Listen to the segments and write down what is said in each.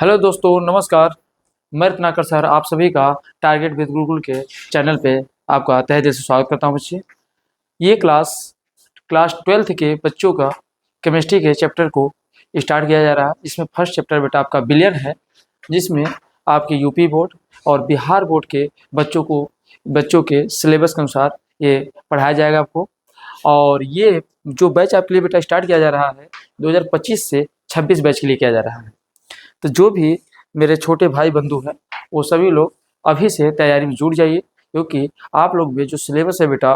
Hello दोस्तों, नमस्कार। मैं रत्नाकर सर आप सभी का टारगेट विद गुरुकुल के चैनल पे आपका तहे दिल से स्वागत करता हूं बच्चे। ये क्लास क्लास 12th के बच्चों का केमिस्ट्री के चैप्टर को स्टार्ट किया जा रहा है। इसमें फर्स्ट चैप्टर बेटा आपका विलयन है, जिसमें आपके यूपी बोर्ड और बिहार बोर्ड के बच्चों के सिलेबस के अनुसार ये पढ़ाया जाएगा आपको। और ये जो बैच आपके लिए बेटा स्टार्ट किया जा रहा है 2025 से 26 बैच के लिए किया जा रहा है। तो जो भी मेरे छोटे भाई बंधु हैं वो सभी लोग अभी से तैयारी में जुट जाइए, क्योंकि आप लोग में जो सिलेबस है बेटा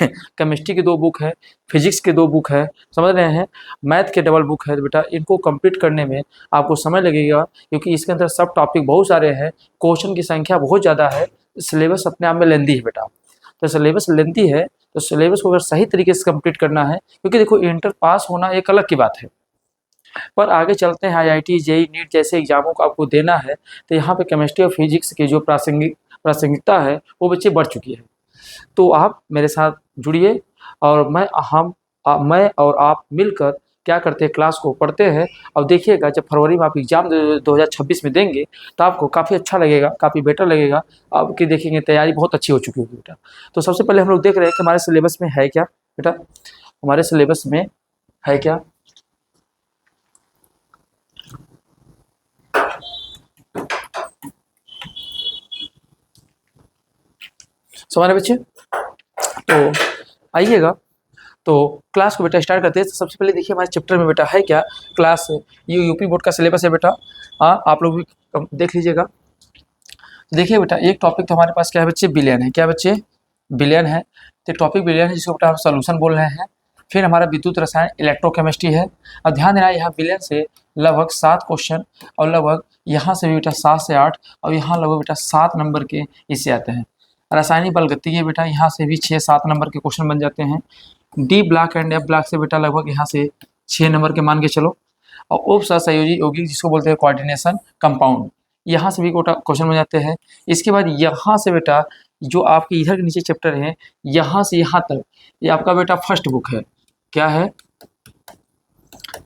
केमिस्ट्री की 2 बुक है, फिजिक्स के 2 बुक है, समझ रहे हैं, मैथ के डबल बुक है। तो बेटा इनको कंप्लीट करने में आपको समय लगेगा, क्योंकि इसके अंदर सब टॉपिक बहुत सारे हैं, क्वेश्चन की संख्या बहुत ज़्यादा है, सिलेबस अपने आप में लेंदी है बेटा। तो सिलेबस लेंदी है तो सिलेबस को अगर सही तरीके से कंप्लीट करना है, क्योंकि देखो इंटर पास होना एक अलग की बात है, पर आगे चलते हैं आईआईटी जेईई नीट जैसे एग्जामों को आपको देना है, तो यहाँ पे केमिस्ट्री और फिजिक्स की जो प्रासंगिकता है वो बच्चे बढ़ चुकी है। तो आप मेरे साथ जुड़िए और मैं और आप मिलकर क्या करते हैं, क्लास को पढ़ते हैं। और देखिएगा जब फरवरी में आप एग्जाम 2026 में देंगे तो आपको काफ़ी अच्छा लगेगा, काफ़ी बेटर लगेगा। आपकी देखेंगे तैयारी बहुत अच्छी हो चुकी होगी बेटा। तो सबसे पहले हम लोग देख रहे हैं कि हमारे सिलेबस में है क्या बेटा। हमारे सिलेबस में है क्या, सवाल है बच्चे। तो आइएगा, तो क्लास को बेटा स्टार्ट करते हैं। तो सबसे पहले देखिए हमारे चैप्टर में बेटा है क्या, क्लास ये यूपी बोर्ड का सिलेबस है बेटा। हाँ, आप लोग भी देख लीजिएगा। देखिए बेटा एक टॉपिक तो हमारे पास क्या है बच्चे, विलयन है। क्या बच्चे, विलयन है। तो टॉपिक विलयन है, जिसको बेटा हम सोल्यूशन बोल रहे हैं। फिर हमारा विद्युत रसायन इलेक्ट्रोकेमिस्ट्री है। अब ध्यान देना, यहाँ विलयन से लगभग 7 क्वेश्चन और लगभग यहाँ से भी बेटा 7 से 8 और यहाँ लगभग बेटा 7 नंबर के इससे आते हैं। रासायनिक बल गति है बेटा, यहाँ से भी 6-7 नंबर के क्वेश्चन बन जाते हैं। D block and F block से बेटा लगभग यहाँ से 6 नंबर के मान के चलो। और उप सहसंयोजी यौगिक जिसको बोलते हैं कोऑर्डिनेशन कंपाउंड, यहाँ से भी क्वेश्चन बन जाते हैं। इसके बाद यहाँ से बेटा जो आपके इधर के नीचे चैप्टर है, यहाँ से यहाँ तक ये आपका बेटा फर्स्ट बुक है। क्या है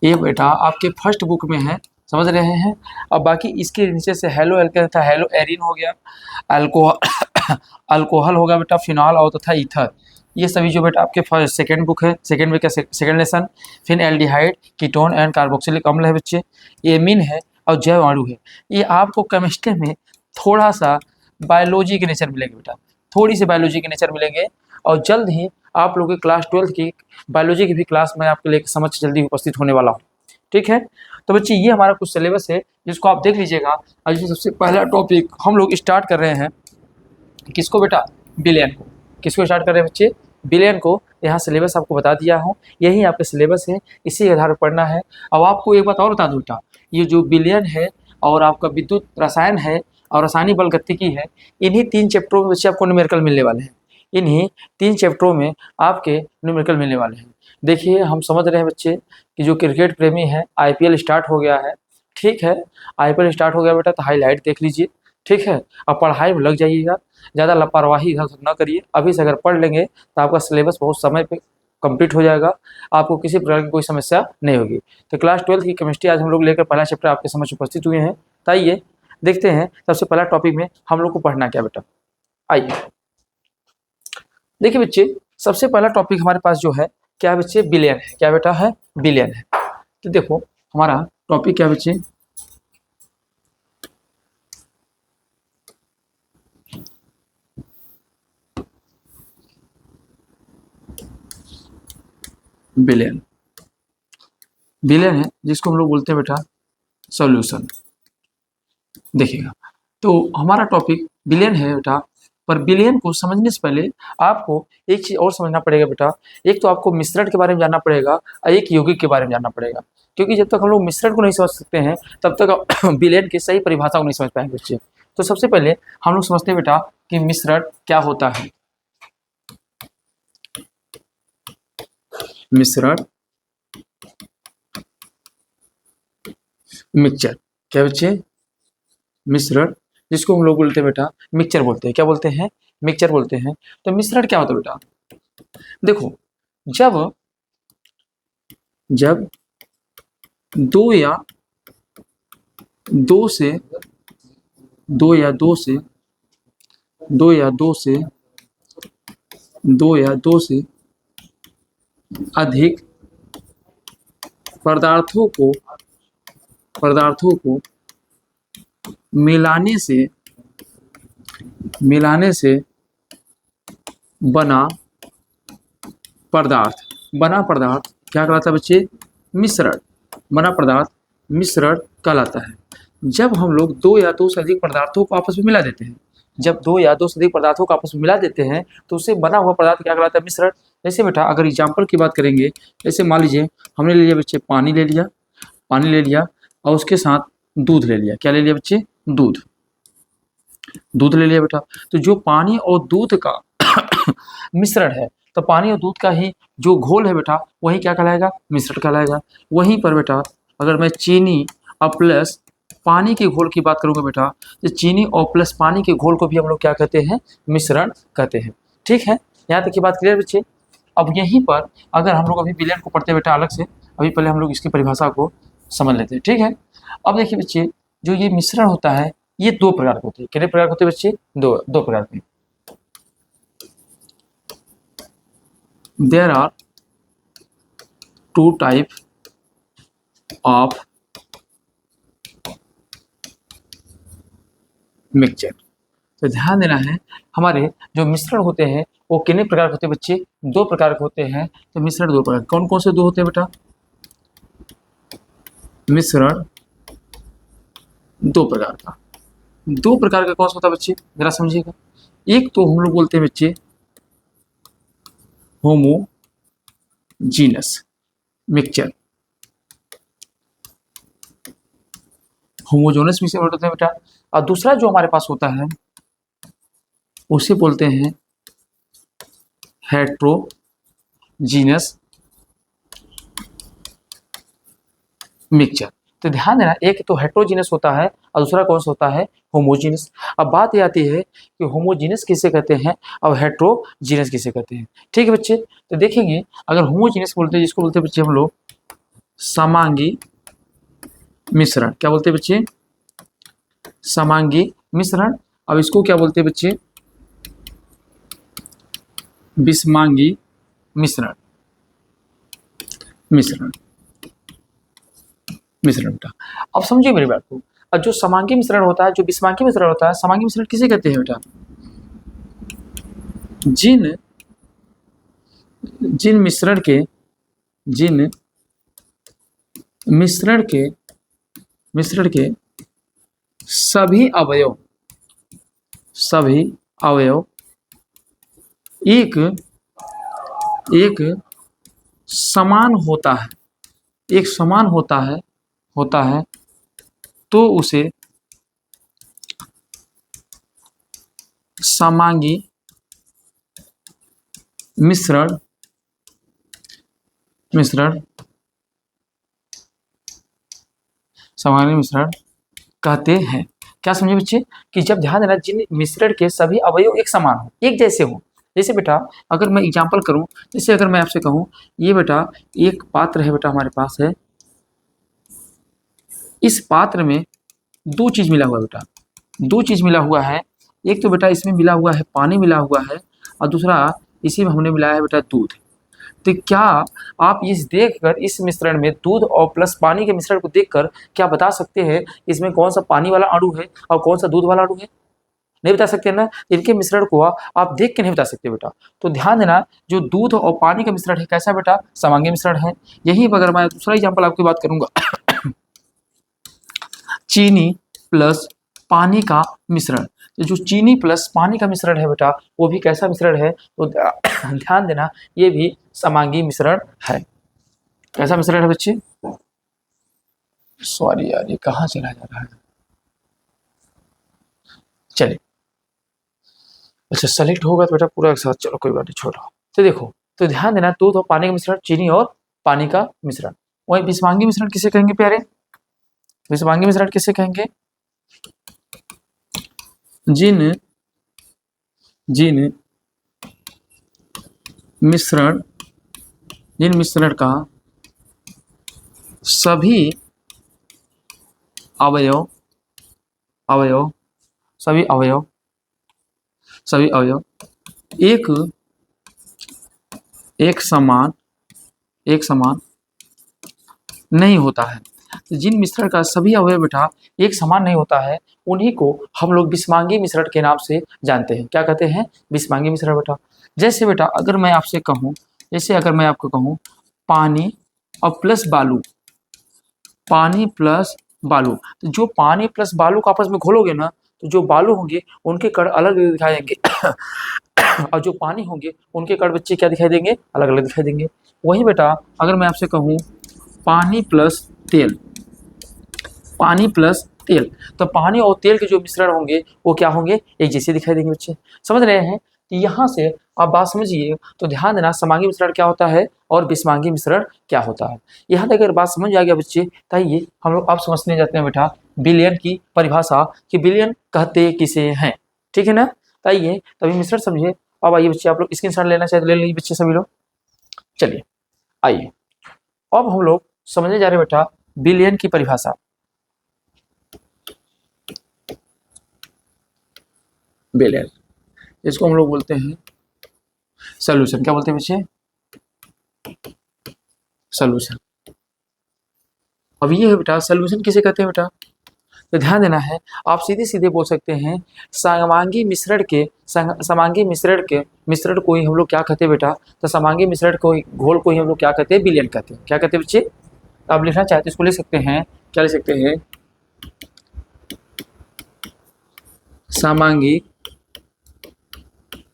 ये बेटा, आपके फर्स्ट बुक में है, समझ रहे हैं। अब बाकी इसके नीचे से हेलो एल्केन था, हेलो एरिन हो गया, अल्कोहल अल्कोहल होगा बेटा, फिनॉल और तथा ईथर, ये सभी जो बेटा आपके फर्स्ट सेकंड बुक है, सेकंड में क्या सेकंड लेसन। फिर एल्डिहाइड, कीटोन एंड कार्बोक्सिलिक अम्ल है बच्चे, एमीन है और जैव अणु है। ये आपको केमिस्ट्री में थोड़ा सा बायोलॉजी के नेचर मिलेंगे बेटा, थोड़ी सी बायोलॉजी के नेचर मिलेंगे। और जल्द ही आप लोगों की क्लास 12th की बायोलॉजी की भी क्लास में आपके लिए समझ जल्दी उपस्थित होने वाला हूँ, ठीक है। तो बच्चे ये हमारा कुछ सिलेबस है जिसको आप देख लीजिएगा। और इसमें सबसे पहला टॉपिक हम लोग स्टार्ट कर रहे हैं किसको बेटा, विलयन को। किसको स्टार्ट कर रहे हैं बच्चे, विलयन को। यहाँ सिलेबस आपको बता दिया हूँ, यही आपका सिलेबस है, इसी आधार पर पढ़ना है। अब आपको एक बात और बता दूँ बेटा, ये जो विलयन है और आपका विद्युत रसायन है और रासायनिक बल गतिकी है, इन्हीं 3 चैप्टरों में बच्चे आपको न्यूमेरिकल मिलने वाले हैं। इन्हीं 3 चैप्टरों में आपके न्यूमेरिकल मिलने वाले हैं। देखिए हम समझ रहे हैं बच्चे कि जो क्रिकेट प्रेमी है, आईपीएल स्टार्ट हो गया है, ठीक है। आईपीएल स्टार्ट हो गया बेटा तो हाईलाइट देख लीजिए, ठीक है। अब पढ़ाई में लग जाइएगा, ज़्यादा लापरवाही इधर उधर ना करिए। अभी से अगर पढ़ लेंगे तो आपका सिलेबस बहुत समय पे कंप्लीट हो जाएगा, आपको किसी प्रकार की कोई समस्या नहीं होगी। तो क्लास 12th की केमिस्ट्री आज हम लोग लेकर पहला चैप्टर आपके समक्ष उपस्थित हुए हैं। तो आइए देखते हैं सबसे पहला टॉपिक में हम लोग को पढ़ना क्या बेटा। आइए देखिए बच्चे, सबसे पहला टॉपिक हमारे पास जो है क्या बच्चे, विलयन है। क्या बेटा है, विलयन है। तो देखो हमारा टॉपिक क्या बच्चे, विलयन। विलयन है जिसको हम लोग बोलते हैं बेटा सॉल्यूशन। देखिएगा तो हमारा टॉपिक विलयन है बेटा, पर विलयन को समझने से पहले आपको एक चीज और समझना पड़ेगा बेटा। एक तो आपको मिश्रण के बारे में जानना पड़ेगा और एक यौगिक के बारे में जानना पड़ेगा, क्योंकि जब तक हम लोग मिश्रण को नहीं समझ सकते हैं तब तक विलयन की सही परिभाषा को नहीं समझ पाएंगे बच्चे। तो सबसे पहले हम लोग समझते हैं बेटा कि मिश्रण क्या होता है। मिश्रण, मिक्सचर। क्या बच्चे, मिश्रण जिसको हम लोग बोलते हैं बेटा मिक्सचर बोलते हैं। क्या बोलते हैं, मिक्सचर बोलते हैं। तो मिश्रण क्या होता है बेटा, देखो जब जब 2 या दो से दो या दो से दो या दो से दो या दो से अधिक पदार्थों को मिलाने से बना पदार्थ क्या कहलाता है बच्चे? मिश्रण। बना पदार्थ मिश्रण कहलाता है। जब हम लोग दो या दो से अधिक पदार्थों को आपस में मिला देते हैं, तो उससे बना हुआ पदार्थ क्या कहलाता है? मिश्रण। जैसे बेटा अगर एग्जाम्पल की बात करेंगे, जैसे मान लीजिए हमने ले लिया बच्चे पानी ले लिया और उसके साथ दूध ले लिया। क्या ले लिया बच्चे? दूध ले लिया बेटा। तो जो पानी और दूध का मिश्रण है, तो पानी और दूध का ही जो घोल है बेटा, वही क्या कहलाएगा? मिश्रण कहलाएगा। वहीं पर बेटा अगर मैं चीनी और प्लस पानी के घोल की बात करूंगा बेटा, तो चीनी और प्लस पानी के घोल को भी हम लोग क्या कहते हैं? मिश्रण कहते हैं। ठीक है, यहाँ तक की बात क्लियर बच्चे? अब यहीं पर अगर हम लोग अभी विलयन को पढ़ते हैं बेटा अलग से, अभी पहले हम लोग इसकी परिभाषा को समझ लेते हैं। ठीक है, अब देखिए बच्चे, जो ये मिश्रण होता है ये दो प्रकार के होते हैं। कितने प्रकार के होते हैं बच्चे? दो प्रकार के। There are two type of mixture. तो ध्यान देना है, हमारे जो मिश्रण होते हैं वो कितने प्रकार के होते हैं बच्चे? दो प्रकार के होते हैं। तो मिश्रण दो प्रकार, कौन कौन से दो होते हैं बेटा? मिश्रण दो प्रकार का कौन सा होता है बच्चे? जरा समझिएगा। एक तो हम लोग बोलते हैं बच्चे होमोजीनस मिक्सचर। होमोजेनस मिक्सचर होता है बेटा। और दूसरा जो हमारे पास होता है उसे बोलते हैं हेट्रोजीनस मिक्सचर। तो ध्यान देना, एक तो हेट्रोजीनस होता है और दूसरा कौन सा होता है? होमोजीनस। अब बात ये आती है कि होमोजीनस किसे कहते हैं और हेट्रोजीनस किसे कहते हैं। ठीक है बच्चे, तो देखेंगे अगर होमोजीनस बोलते हैं, जिसको बोलते हैं बच्चे हम लोग समांगी मिश्रण। क्या बोलते हैं बच्चे? समांगी मिश्रण। अब इसको क्या बोलते हैं बच्चे? विषमांगी मिश्रण बेटा। अब समझिए मेरी बात को। अब जो समांगी मिश्रण होता है, जो विषमांगी मिश्रण होता है, समांगी मिश्रण किसे कहते हैं बेटा? जिन मिश्रण के सभी अवयव एक समान होता है तो उसे समांगी मिश्रण कहते हैं। क्या समझे बच्चे? कि जब ध्यान देना, जिन मिश्रण के सभी अवयव एक समान हो, एक जैसे हो। जैसे बेटा अगर मैं एग्जांपल करूं, जैसे अगर मैं आपसे कहूं, ये बेटा एक पात्र है बेटा, हमारे पास है। इस पात्र में दो चीज मिला हुआ है बेटा, एक तो बेटा इसमें मिला हुआ है पानी मिला हुआ है, और दूसरा इसी में हमने मिलाया है बेटा दूध। तो क्या आप इस मिश्रण में दूध और प्लस पानी के मिश्रण को देखकर क्या बता सकते हैं इसमें कौन सा पानी वाला अणु है और कौन सा दूध वाला अणु है? नहीं बता सकते ना। इनके मिश्रण को आप देख के नहीं बता सकते बेटा। तो ध्यान देना, जो दूध और पानी का मिश्रण है कैसा बेटा? समांगी मिश्रण है। यही अगर मैं दूसरा एग्जाम्पल आपकी बात करूंगा, चीनी प्लस पानी का मिश्रण। तो जो चीनी प्लस पानी का मिश्रण है बेटा, वो भी कैसा मिश्रण है? तो ध्यान देना, ये भी समांगी मिश्रण है। कैसा मिश्रण है बच्चे? सॉरी यार, ये कहाँ चला जा रहा है? चलिए, अच्छा सेलेक्ट होगा तो बेटा पूरा एक साथ, चलो कोई बात नहीं, छोड़ो। तो देखो, तो ध्यान देना, दूध और पानी का मिश्रण, चीनी और पानी का मिश्रण। वही विषमांगी मिश्रण किसे कहेंगे प्यारे? विषमांगी मिश्रण किसे कहेंगे? जिन मिश्रण का सभी अवयव अवयव सभी अवयव एक एक समान नहीं होता है। तो जिन मिश्रण का सभी अवयव बेटा एक समान नहीं होता है, उन्हीं को हम लोग विषमांगी मिश्रण के नाम से जानते हैं। क्या कहते हैं? विषमांगी मिश्रण बेटा। जैसे बेटा अगर मैं आपसे कहूँ, जैसे अगर मैं आपको कहूँ पानी और प्लस बालू, पानी प्लस बालू, तो जो पानी प्लस बालू को आपस में घोलोगे ना, तो जो बालू होंगे उनके कण अलग अलग दिखाई देंगे और जो पानी होंगे उनके कण बच्चे क्या दिखाई देंगे? अलग अलग दिखाई देंगे। वही बेटा अगर मैं आपसे कहूँ पानी प्लस तेल, पानी प्लस तेल, तो पानी और तेल के जो मिश्रण होंगे वो क्या होंगे? एक जैसे दिखाई देंगे बच्चे। समझ रहे हैं? तो यहाँ से आप बात समझिए, तो ध्यान देना समांगी मिश्रण क्या होता है और विषमांगी मिश्रण क्या होता है। यहाँ तक अगर बात समझ आ गया बच्चे, तो आइए हम लोग अब समझने जाते हैं बेटा विलयन की परिभाषा कि विलयन कहते किसे हैं। ठीक है ना? तो आइए तभी मिश्रण समझिए। अब आइए बच्चे, आप लोग स्क्रीनशॉट लेना चाहे तो ले लीजिए बच्चे सभी लोग। चलिए आइए अब हम लोग समझने जा रहे हैं बेटा विलयन की परिभाषा। विलयन, इसको हम लोग बोलते हैं सॉल्यूशन। क्या बोलते हैं बच्चे? सॉल्यूशन। अब ये है बेटा सॉल्यूशन किसे कहते हैं बेटा? तो ध्यान देना है, आप सीधे सीधे बोल सकते हैं समांगी मिश्रण को ही हम लोग क्या कहते हैं बेटा? तो समांगी मिश्रण को घोल को ही हम लोग क्या कहते हैं? विलयन कहते हैं। क्या कहते हैं बच्चे? आप लिखना चाहते हैं इसको लिख सकते हैं, क्या लिख सकते हैं? समांगी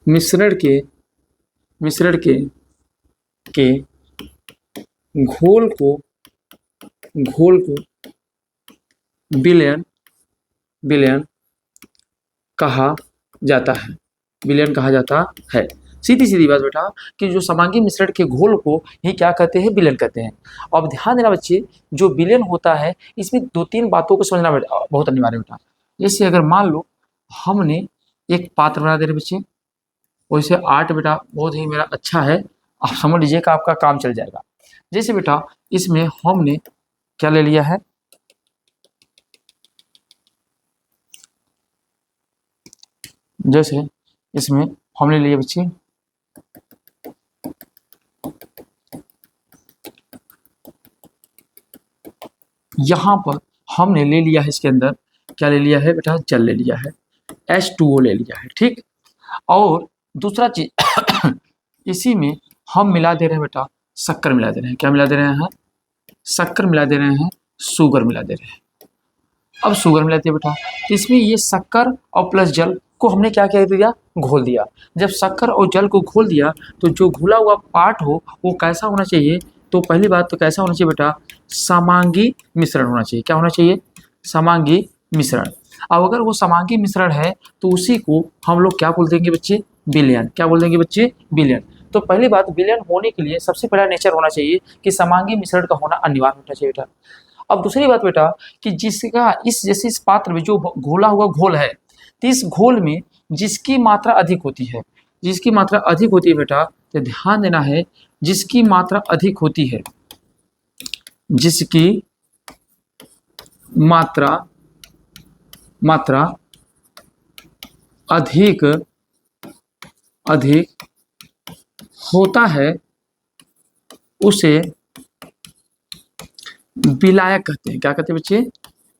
मिश्रण के घोल को विलयन कहा जाता है। विलयन कहा जाता है। सीधी सीधी बात बेटा कि जो समांगी मिश्रण के घोल को ही क्या कहते हैं? विलयन कहते हैं। अब ध्यान देना बच्चे, जो विलयन होता है इसमें दो तीन बातों को समझना बेटा बहुत अनिवार्य बेटा। जैसे अगर मान लो हमने एक पात्र बना दे रहे बच्चे, वैसे आर्ट बेटा बहुत ही मेरा अच्छा है, आप समझ लीजिएगा आपका काम चल जाएगा। जैसे बेटा इसमें हमने क्या ले लिया है? जैसे इसमें हमने लिए बच्चे यहाँ पर हमने ले लिया है, इसके अंदर क्या ले लिया है बेटा? जल ले लिया है, H2O ले लिया है। ठीक। और दूसरा चीज इसी में हम मिला दे रहे हैं बेटा शक्कर मिला दे रहे हैं। क्या मिला दे रहे हैं? शक्कर मिला दे रहे हैं, शुगर मिला दे रहे हैं। अब शुगर मिलाते हैं बेटा, तो इसमें ये शक्कर और प्लस जल को हमने क्या कह दिया? घोल दिया। जब शक्कर और जल को घोल दिया तो जो घुला हुआ पार्ट हो वो कैसा होना चाहिए? तो पहली बात तो कैसा होना चाहिए बेटा? समांगी मिश्रण होना चाहिए। क्या होना चाहिए? समांगी मिश्रण। अब अगर वो समांगी मिश्रण है तो उसी को हम लोग क्या बोल देंगे बच्चे? विलयन। क्या बोल देंगे बच्चे? विलयन। तो पहली बात, विलयन होने के लिए सबसे पहला नेचर होना चाहिए कि समांगी मिश्रण का होना अनिवार्य होना चाहिए बेटा। अब दूसरी बात बेटा कि जिसका इस पात्र में जो घोला हुआ घोल है, तो इस घोल में जिसकी मात्रा अधिक होती है, जिसकी मात्रा अधिक होती है बेटा, तो ध्यान देना है जिसकी मात्रा अधिक होती है, जिसकी मात्रा अधिक होता है उसे विलायक कहते हैं। क्या कहते हैं बच्चे?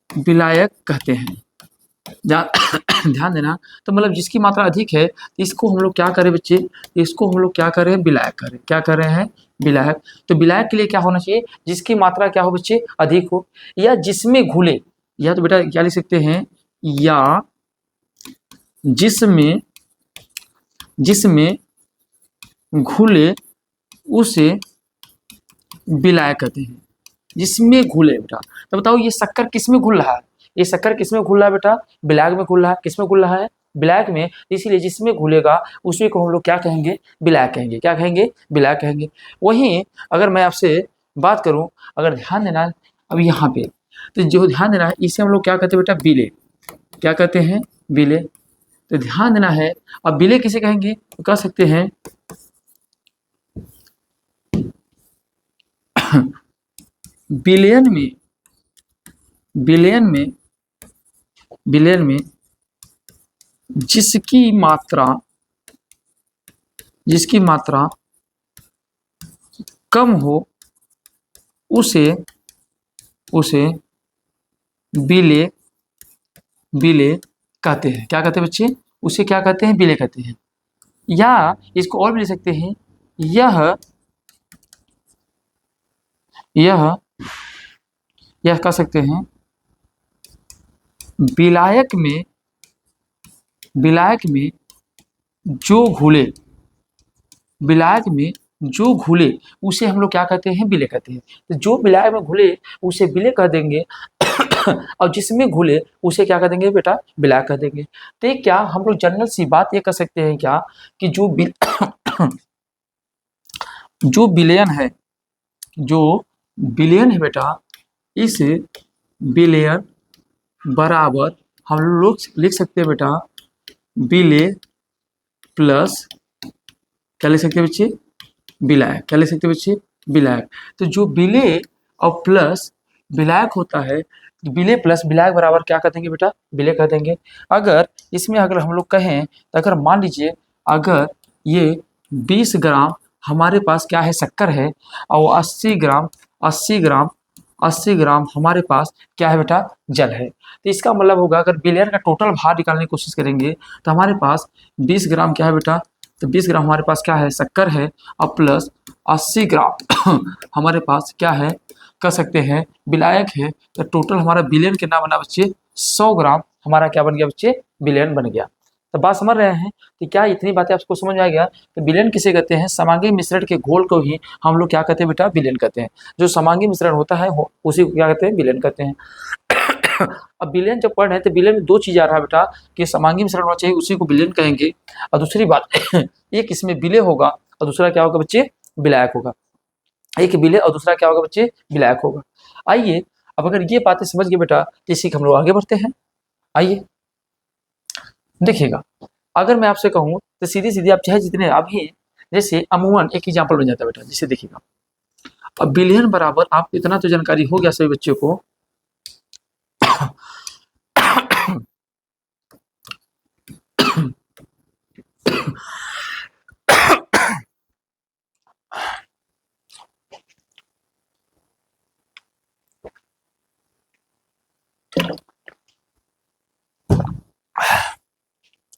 विलायक कहते हैं। ध्यान देना, तो मतलब जिसकी मात्रा अधिक है इसको हम लोग क्या करें बच्चे? इसको हम लोग क्या करें? विलायक करें। क्या कर रहे हैं? विलायक। तो विलायक के लिए क्या होना चाहिए? जिसकी मात्रा क्या हो बच्चे? अधिक हो, या जिसमें घुले, या तो बेटा क्या लिख सकते हैं? या जिसमें घुले उसे विलायक कहते हैं। जिसमें घुले बेटा, तो बताओ ये शक्कर किस में घुल रहा है? ये शक्कर किस में घुल रहा है बेटा? विलायक में घुल रहा है। किस में घुल रहा है? विलायक में। इसीलिए जिसमें घुलेगा उसी को हम लोग क्या कहेंगे? विलायक कहेंगे। क्या कहेंगे? विलायक कहेंगे। वहीं अगर मैं आपसे बात करूं, अगर ध्यान देना अब यहाँ पे, तो जो ध्यान देना है इसे हम लोग क्या कहते हैं बेटा? विलेय। क्या कहते हैं? विलेय। तो ध्यान देना है, अब विलेय किसे कहेंगे? तो कह सकते हैं विलयन में विलयन में जिसकी मात्रा कम हो उसे विलेय कहते हैं। क्या कहते हैं बच्चे? उसे क्या कहते हैं? विलेय कहते हैं। या इसको और भी लिख सकते हैं, यह कह सकते हैं विलायक में जो घुले उसे हम लोग क्या कहते हैं? विलेय कहते हैं। तो जो विलायक में घुले उसे विलेय कह देंगे और जिसमें घुले उसे क्या कह देंगे बेटा? विलायक कह देंगे। तो ये क्या हम लोग जनरल सी बात ये कह सकते हैं क्या कि जो विलयन है बेटा, इस विलयन बराबर हम लोग लिख सकते हैं बेटा विलेय प्लस क्या लिख सकते हैं बच्चे? विलायक। क्या लिख सकते हैं बच्चे? विलायक। तो जो विलेय और प्लस विलायक होता है, विलेय प्लस विलायक बराबर क्या कर देंगे बेटा? विलेय कर देंगे। अगर इसमें अगर हम लोग कहें तो अगर मान लीजिए अगर ये 20 ग्राम हमारे पास क्या है? शक्कर है और 80 ग्राम हमारे पास क्या है बेटा? जल है। तो इसका मतलब होगा अगर विलयन का टोटल भार निकालने की कोशिश करेंगे तो हमारे पास 20 ग्राम क्या है बेटा? तो 20 ग्राम हमारे पास क्या है? शक्कर है और प्लस 80 ग्राम हमारे पास क्या है? कह सकते हैं विलायक है। तो टोटल हमारा विलयन कितना बना बच्चे? 100 ग्राम हमारा क्या बन गया बच्चे? विलयन बन गया। तो बात समझ रहे हैं कि क्या इतनी बातें आपको समझ आ गया? तो विलयन किसे कहते हैं? समांगी मिश्रण के घोल को ही हम लोग क्या कहते हैं बेटा? विलयन कहते हैं। जो समांगी मिश्रण होता है उसी को क्या कहते हैं? विलयन कहते हैं। अब विलयन जब पढ़ रहे हैं तो विलयन में दो चीज आ रहा है बेटा कि समांगी मिश्रण होना चाहिए, उसी को विलयन कहेंगे। और दूसरी बात एक इसमें विलेय होगा और दूसरा क्या होगा बच्चे? विलायक होगा। एक विलेय और दूसरा क्या होगा बच्चे? विलायक होगा। आइए अब अगर ये बातें समझ गए बेटा तो इसी हम लोग आगे बढ़ते हैं। आइए देखिएगा, अगर मैं आपसे कहूँ तो सीधी सीधी आप चाहे जितने अभी जैसे अमूमन एक एग्जाम्पल बन जाता है बेटा। जैसे देखिएगा, अब विलयन बराबर आपको इतना तो जानकारी हो गया सभी बच्चों को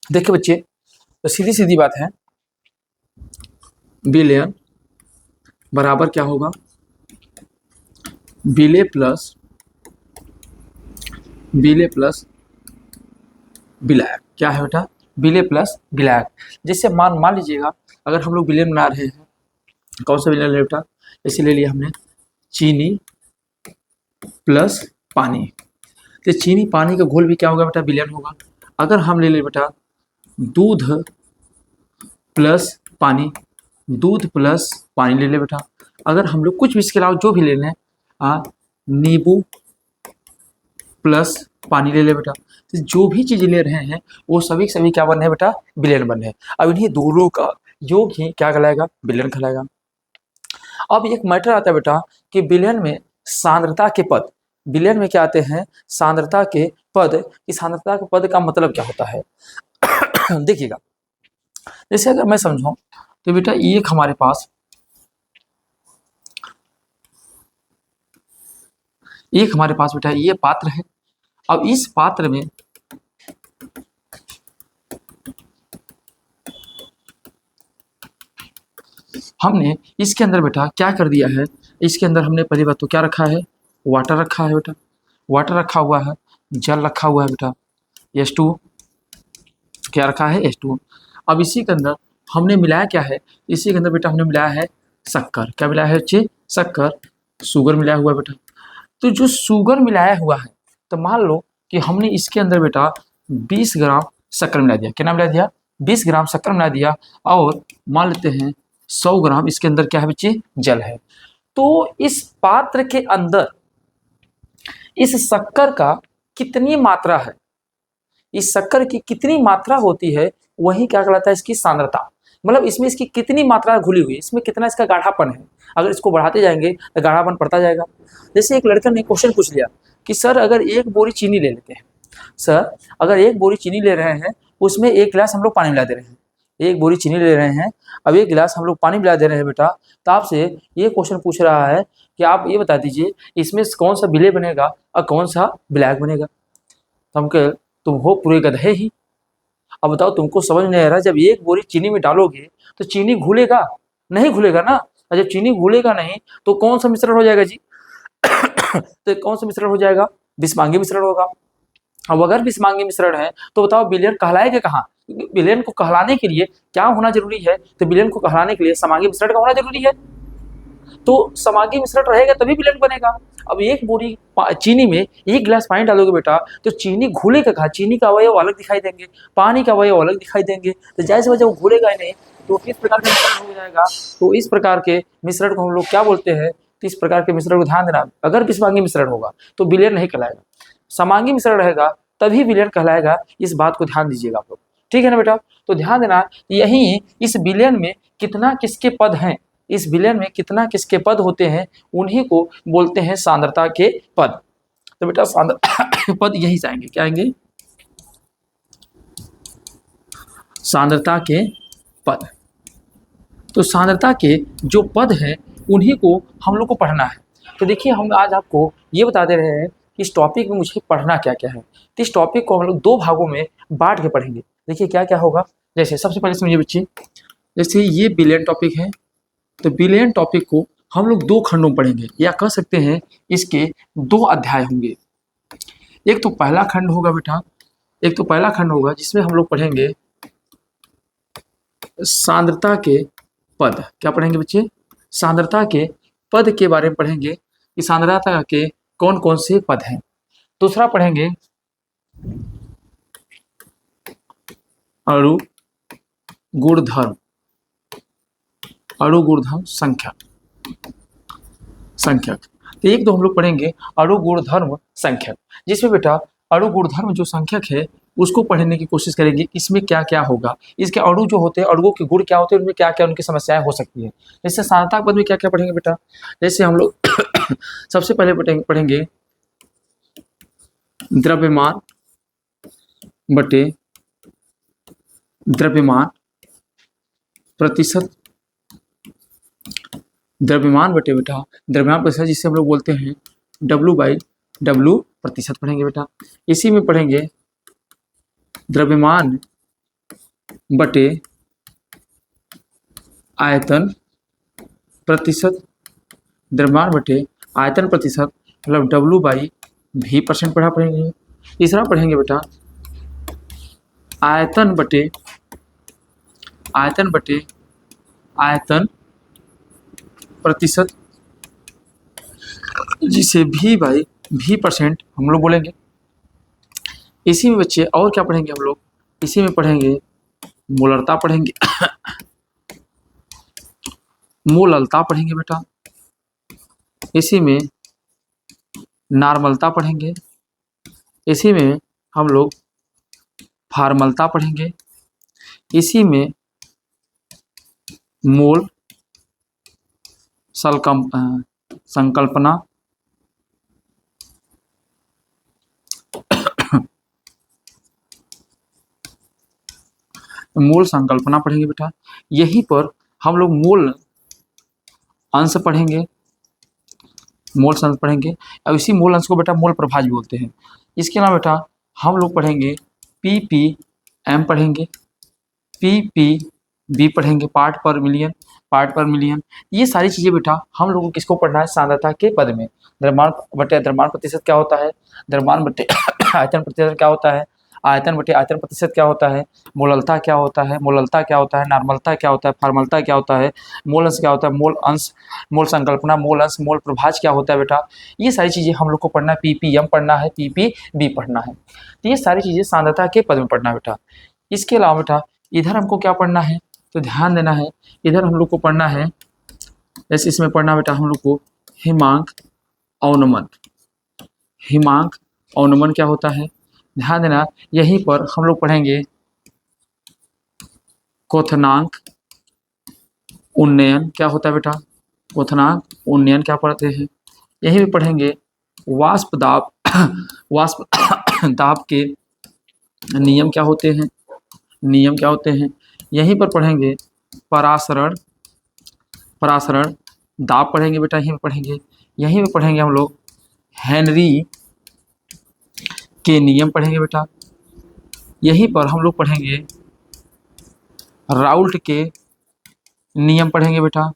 देखिए बच्चे, तो सीधी सीधी बात है, विलयन बराबर क्या होगा? विलेय प्लस विलायक। क्या है बेटा? विलेय प्लस विलायक। जैसे मान लीजिएगा अगर हम लोग विलयन बना रहे हैं, कौन सा विलयन ले बेटा? इसे ले लिया हमने चीनी प्लस पानी। तो चीनी पानी का घोल भी क्या होगा बेटा? विलयन होगा। अगर हम ले ले बेटा दूध प्लस पानी ले ले बेटा। अगर हम लोग कुछ भी इसके अलावा जो भी ले लें, नींबू प्लस पानी ले ले बेटा। तो जो भी चीज़ ले रहे हैं वो सभी क्या बन रहे हैं बेटा? विलयन बन रहे हैं। अब इन्हीं दोनों का योग ही क्या कहलाएगा? विलयन कहलाएगा। अब एक मैटर आता है बेटा कि विलयन में सांद्रता के पद, विलयन में क्या आते हैं? सांद्रता के पद। इस सांद्रता के पद का मतलब क्या होता है? देखिएगा, जैसे अगर मैं समझाऊं तो बेटा एक हमारे पास बेटा ये पात्र है। अब इस पात्र में हमने इसके अंदर बेटा क्या कर दिया है? इसके अंदर हमने पहली बात तो क्या रखा है? वाटर रखा है बेटा। वाटर रखा हुआ है, जल रखा हुआ है बेटा, H2 क्या रखा है? H2। अब इसी के अंदर हमने मिलाया क्या है? इसी के अंदर बेटा हमने मिलाया है शक्कर। क्या मिलाया है बच्चे? शक्कर, शुगर मिलाया हुआ है बेटा। तो जो शुगर मिलाया हुआ है, तो मान लो कि हमने इसके अंदर बेटा 20 ग्राम शक्कर मिला दिया। कितना मिला दिया? 20 ग्राम शक्कर मिला दिया। और मान लेते हैं 100 ग्राम इसके अंदर क्या है बच्चे? जल है। तो इस पात्र के अंदर इस शक्कर का कितनी मात्रा है, इस शक्कर की कितनी मात्रा होती है, वही क्या कहलाता है? इसकी सांद्रता। मतलब इसमें इसकी कितनी मात्रा घुली हुई है, इसमें कितना इसका गाढ़ापन है। अगर इसको बढ़ाते जाएंगे तो गाढ़ापन बढ़ता जाएगा। जैसे एक लड़का ने क्वेश्चन पूछ लिया कि सर अगर एक बोरी चीनी ले लेते हैं सर अगर 1 बोरी चीनी ले रहे हैं, उसमें 1 गिलास हम लोग पानी मिला दे रहे हैं। 1 बोरी चीनी ले रहे हैं, अब 1 गिलास हम लोग पानी मिला दे रहे हैं बेटा, तो आपसे ये क्वेश्चन पूछ रहा है कि आप ये बता दीजिए इसमें कौन सा विलेय बनेगा और कौन सा विलायक बनेगा। तो हम कहे तुम हो पूरे गधे ही। अब बताओ तुमको समझ नहीं आ रहा, जब 1 बोरी चीनी में डालोगे तो चीनी घुलेगा? नहीं घुलेगा ना। और जब चीनी घुलेगा नहीं तो कौन सा मिश्रण हो जाएगा जी? तो कौन सा मिश्रण हो जाएगा? विषमांगी मिश्रण होगा। अब अगर विषमांगी मिश्रण है तो बताओ विलयन कहलाएगा कहाँ? विलयन को कहलाने के लिए क्या होना जरूरी है? तो विलयन को कहलाने के लिए समांगी मिश्रण का होना जरूरी है। तो समांगी मिश्रण रहेगा तभी विलयन बनेगा। अब 1 बोरी चीनी में 1 गिलास पानी डालोगे बेटा, तो चीनी घुलेगा कहाँ? चीनी का अवयव अलग दिखाई देंगे, पानी का अवयव अलग दिखाई देंगे। तो जाहिर सी बात है वो घुलेगा ही नहीं, तो किस प्रकार का मिश्रण हो जाएगा? तो इस प्रकार के मिश्रण को हम लोग क्या बोलते हैं? तो इस प्रकार के मिश्रण को ध्यान देना, अगर विषमांगी मिश्रण होगा तो विलयन नहीं कहलाएगा, समांगी मिश्रण रहेगा तभी विलयन कहलाएगा। इस बात को ध्यान दीजिएगा आप लोग, ठीक है ना बेटा? तो ध्यान देना, यही इस विलयन में कितना किसके पद हैं, इस विलयन में कितना किसके पद होते हैं, उन्हीं को बोलते हैं सांद्रता के पद। तो बेटा सांद्रता के पद यही आएंगे, क्या आएंगे? सांद्रता के पद। तो सांद्रता के जो पद हैं उन्हीं को हम लोग को पढ़ना है। तो देखिए हम आज आपको ये बता दे रहे हैं कि इस टॉपिक में मुझे पढ़ना क्या क्या है। तो इस टॉपिक को हम लोग 2 भागों में बांट के पढ़ेंगे। देखिए क्या क्या होगा। जैसे सबसे पहले समझिए बच्चे, जैसे ये विलयन टॉपिक है, तो विलयन टॉपिक को हम लोग 2 खंडों में पढ़ेंगे, या कह सकते हैं इसके 2 अध्याय होंगे। एक तो पहला खंड होगा बेटा, एक तो पहला खंड होगा जिसमें हम लोग पढ़ेंगे सांद्रता के पद। क्या पढ़ेंगे बच्चे? सांद्रता के पद के बारे में पढ़ेंगे कि सांद्रता के कौन कौन से पद हैं। दूसरा पढ़ेंगे अणु गुणधर्म, अणु गुणधर्म संख्यक। तो एक तो हम लोग पढ़ेंगे अणु गुणधर्म संख्यक, जिसमें बेटा अणु गुणधर्म जो संख्यक है उसको पढ़ने की कोशिश करेंगे, इसमें क्या क्या होगा, इसके अणु जो होते हैं, अणुओं के गुण क्या होते हैं, उनमें क्या क्या उनकी समस्याएं हो सकती है। जैसे सांद्रता पद में क्या क्या पढ़ेंगे बेटा? जैसे हम लोग सबसे पहले पढ़ेंगे द्रव्यमान बटे द्रव्यमान प्रतिशत, द्रव्यमान बटे बेटा द्रव्यमान प्रतिशत, जिसे हम लोग बोलते हैं W/W प्रतिशत पढ़ेंगे बेटा। इसी में पढ़ेंगे द्रव्यमान बटे आयतन प्रतिशत, द्रव्यमान बटे आयतन प्रतिशत मतलब W/V% पढ़ेंगे। तीसरा पढ़ेंगे बेटा आयतन बटे आयतन प्रतिशत, जिसे V/V% हम लोग बोलेंगे। इसी में बच्चे और क्या पढ़ेंगे हम लोग? इसी में पढ़ेंगे मोलरता पढ़ेंगे मोललता पढ़ेंगे बेटा। इसी में नार्मलता पढ़ेंगे। इसी में हम लोग फार्मलता पढ़ेंगे। इसी में मोल संकल्पना मोल संकल्पना पढ़ेंगे बेटा। यहीं पर हम लोग मोल अंश पढ़ेंगे, मोल अंश पढ़ेंगे। अब इसी मोल अंश को बेटा मोल प्रभाज बोलते हैं। इसके अलावा बेटा हम लोग पढ़ेंगे ppm पढ़ेंगे, ppb पढ़ेंगे, पार्ट पर मिलियन। ये सारी चीज़ें बेटा हम लोगों को किसको पढ़ना है? सांद्रता के पद में। द्रव्यमान बटे द्रव्यमान प्रतिशत क्या होता है, द्रव्यमान बटे आयतन प्रतिशत क्या होता है, आयतन बटे आयतन प्रतिशत क्या होता है, मोललता क्या होता है, नार्मलता क्या होता है, फार्मलता क्या होता है, मोल अंश क्या होता है, मोल अंश, मोल संकल्पना, मोल अंश, मोल प्रभाज क्या होता है बेटा। ये सारी चीज़ें हम लोग को पढ़ना है। ppm पढ़ना है, ppb पढ़ना है। तो ये सारी चीज़ें सांद्रता के पद में पढ़ना है बेटा। इसके अलावा बेटा इधर हमको क्या पढ़ना है? तो ध्यान देना है, इधर हम लोग को पढ़ना है, जैसे इसमें पढ़ना बेटा हम लोग को हिमांक अवनमन क्या होता है, ध्यान देना। यहीं पर हम लोग पढ़ेंगे क्वथनांक उन्नयन क्या होता है बेटा, क्वथनांक उन्नयन क्या पढ़ते हैं। यहीं भी पढ़ेंगे वाष्प दाब दाब के नियम क्या होते हैं, नियम क्या होते हैं। यहीं पर पढ़ेंगे परासरण, परासरण दाब पढ़ेंगे बेटा, यहीं पर पढ़ेंगे। यहीं पर पढ़ेंगे हम लोग हेनरी के नियम पढ़ेंगे बेटा। यहीं पर हम लोग पढ़ेंगे राउल्ट के नियम पढ़ेंगे बेटा,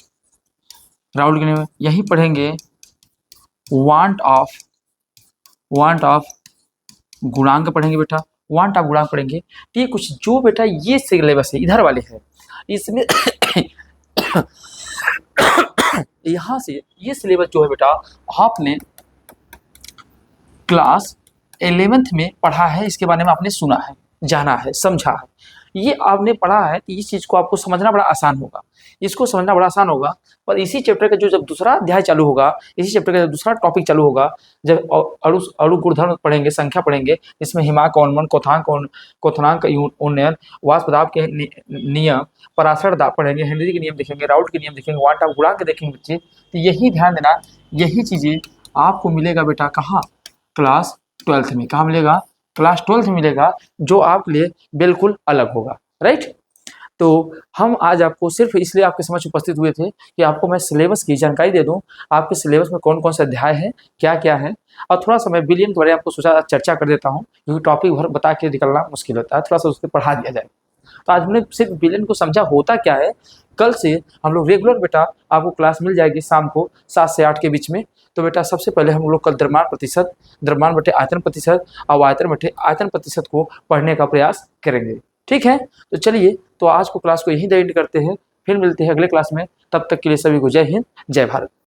राउल्ट के नियम। यहीं पढ़ेंगे वांट ऑफ गुणांक पढ़ेंगे बेटा, वांट ऑफ गुणांक पढ़ेंगे। तो ये कुछ जो बेटा ये सिलेबस है इधर वाले है, इसमें यहाँ से ये सिलेबस जो है बेटा आपने क्लास 11th में पढ़ा है, इसके बारे में आपने सुना है, जाना है, समझा है, ये आपने पढ़ा है। तो इस चीज़ को आपको समझना बड़ा आसान होगा, इसको समझना बड़ा आसान होगा। पर इसी चैप्टर का जो जब दूसरा अध्याय चालू होगा, इसी चैप्टर का जब दूसरा टॉपिक चालू होगा, जब अणु गुणधर्म पढ़ेंगे, संख्या पढ़ेंगे, इसमें हिमांक अवनमन, क्वथनांक उन्नयन, वाष्प दाब के नियम, परासरण दाब पढ़ेंगे, हेनरी के नियम देखेंगे, राउल्ट के नियम देखेंगे, वाट ऑफ गुणांक देखेंगे बच्चे। तो यही ध्यान देना, यही चीज़ें आपको मिलेगा बेटा कहाँ, क्लास 12th में। कहाँ मिलेगा, क्लास 12th में मिलेगा, जो आपके लिए बिल्कुल अलग होगा, राइट। तो हम आज आपको सिर्फ इसलिए आपके समक्ष उपस्थित हुए थे कि आपको मैं सिलेबस की जानकारी दे दूं, आपके सिलेबस में कौन कौन से अध्याय हैं, क्या क्या है, और थोड़ा सा मैं विलियम के बारे में आपको सोचा चर्चा कर देता हूं, क्योंकि टॉपिक भर बता के निकलना मुश्किल होता है, थोड़ा सा उसको पढ़ा दिया जाए। तो आज हमने सिर्फ विलियम को समझा होता क्या है। कल से हम लोग रेगुलर बेटा आपको क्लास मिल जाएगी शाम को 7 से 8 के बीच में। तो बेटा सबसे पहले हम लोग कल द्रव्यमान प्रतिशत, द्रव्यमान बटे आयतन प्रतिशत और आयतन बटे आयतन प्रतिशत को पढ़ने का प्रयास करेंगे, ठीक है। तो चलिए, तो आज को क्लास को यहीं एंड करते हैं, फिर मिलते हैं अगले क्लास में। तब तक के लिए सभी को जय हिंद, जय भारत।